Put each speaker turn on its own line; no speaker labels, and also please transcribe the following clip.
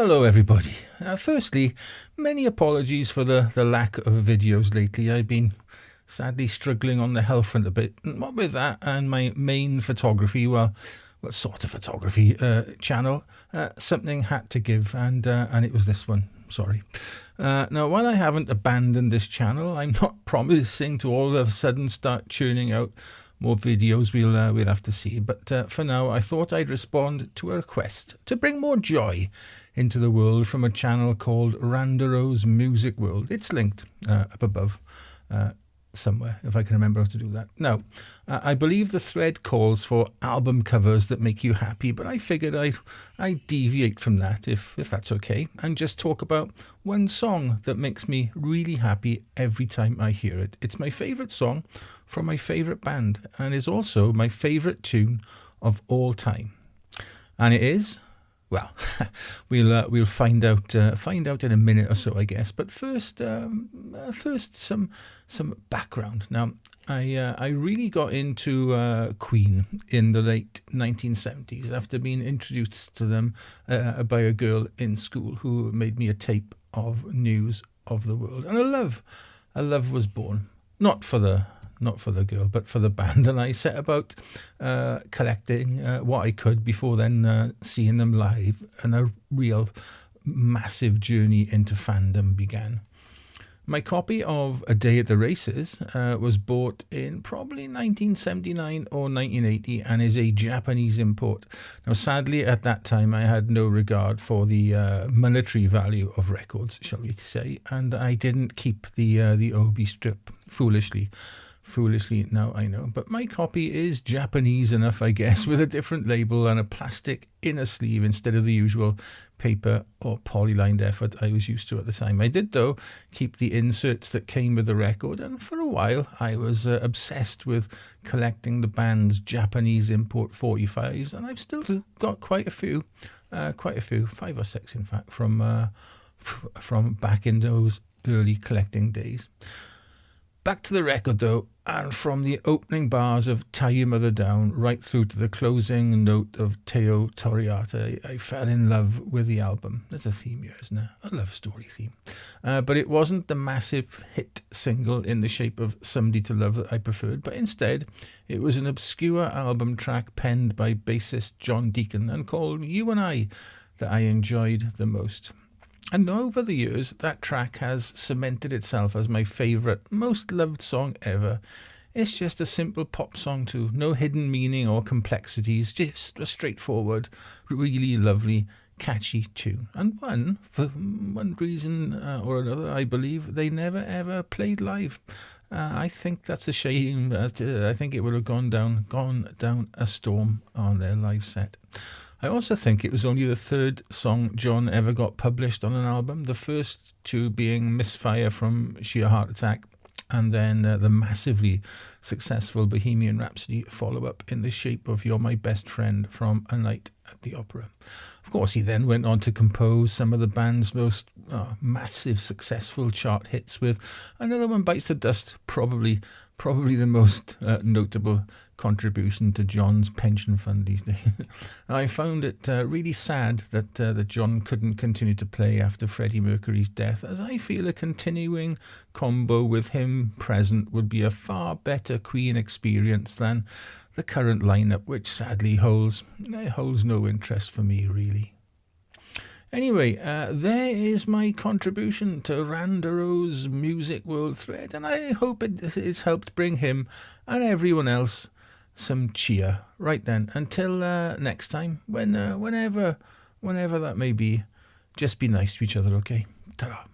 Hello everybody. Firstly, many apologies for the lack of videos lately. I've been sadly struggling on the health front a bit. What with that and my main photography, well sort of photography channel, something had to give and it was this one. Sorry. Now, while I haven't abandoned this channel, I'm not promising to all of a sudden start churning out more videos. We'll have to see. But for now, I thought I'd respond to a request to bring more joy into the world from a channel called Randaro's Musicworld. It's linked up above somewhere, if I can remember how to do that. Now, I believe the thread calls for album covers that make you happy, but I figured I'd deviate from that, if that's okay, and just talk about one song that makes me really happy every time I hear it. It's my favourite song from my favourite band, and is also my favourite tune of all time. And it is, well, we'll find out in a minute or so, I guess. But first some background. Now, I really got into Queen in the late 1970s after being introduced to them by a girl in school who made me a tape of News of the World, and a love was born. Not for the girl, but for the band, and I set about collecting what I could before then seeing them live, and a real massive journey into fandom began. My copy of A Day at the Races was bought in probably 1979 or 1980 and is a Japanese import. Now, sadly, at that time, I had no regard for the monetary value of records, shall we say, and I didn't keep the Obi strip, foolishly now I know, but my copy is Japanese enough, I guess, with a different label and a plastic inner sleeve instead of the usual paper or polylined effort I was used to at the time. I did, though, keep the inserts that came with the record, and for a while I was obsessed with collecting the band's Japanese import 45s, and I've still got quite a few, 5 or 6 in fact, from back in those early collecting days. Back to the record though, and from the opening bars of Tie Your Mother Down right through to the closing note of Teo Toriata, I fell in love with the album. There's a theme here, isn't there? A love story theme. But it wasn't the massive hit single in the shape of Somebody to Love that I preferred, but instead it was an obscure album track penned by bassist John Deacon and called You and I that I enjoyed the most. And over the years, that track has cemented itself as my favourite, most loved song ever. It's just a simple pop song too, no hidden meaning or complexities, just a straightforward, really lovely, catchy tune. And for one reason or another, I believe they never ever played live. I think that's a shame. I think it would have gone down a storm on their live set. I also think it was only the third song John ever got published on an album, the first two being Misfire from Sheer Heart Attack, and then the massively successful Bohemian Rhapsody follow-up in the shape of You're My Best Friend from A Night at the Opera. Of course, he then went on to compose some of the band's most massive successful chart hits, with Another One Bites the Dust probably the most notable contribution to John's pension fund these days. I found it really sad that John couldn't continue to play after Freddie Mercury's death, as I feel a continuing combo with him present would be a far better Queen experience than the current lineup, which sadly holds no interest for me, really. Anyway, there is my contribution to Randaro's Musicworld thread, and I hope it has helped bring him and everyone else some cheer. Right then, until next time, whenever that may be, just be nice to each other, okay? Ta-ra.